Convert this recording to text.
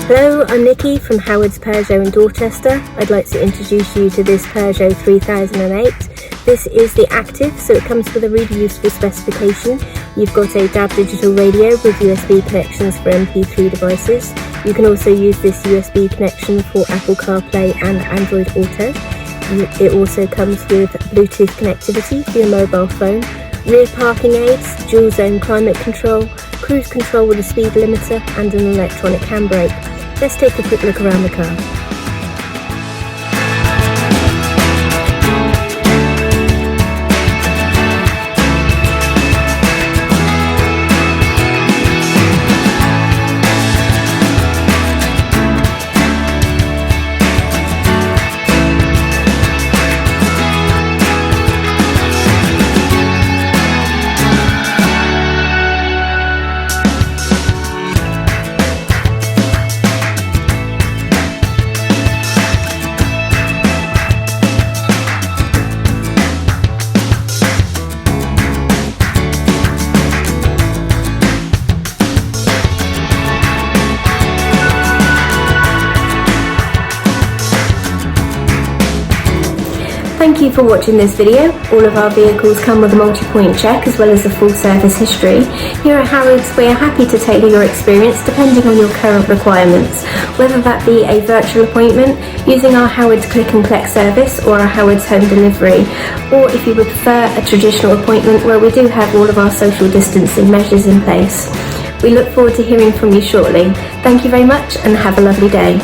Hello, I'm Nikki from Howard's Peugeot in Dorchester. I'd like to introduce you to this Peugeot 3008. This is the Active, so it comes with a really useful specification. You've got a DAB digital radio with USB connections for MP3 devices. You can also use this USB connection for Apple CarPlay and Android Auto. It also comes with Bluetooth connectivity for your mobile phone, rear parking aids, dual zone climate control, cruise control with a speed limiter and an electronic handbrake. Let's take a quick look around the car. Thank you for watching this video. All of our vehicles come with a multi-point check as well as a full service history. Here at Howard's, we are happy to tailor your experience depending on your current requirements, whether that be a virtual appointment using our Howard's Click and Collect service or our Howard's Home Delivery, or if you would prefer a traditional appointment where we do have all of our social distancing measures in place. We look forward to hearing from you shortly. Thank you very much and have a lovely day.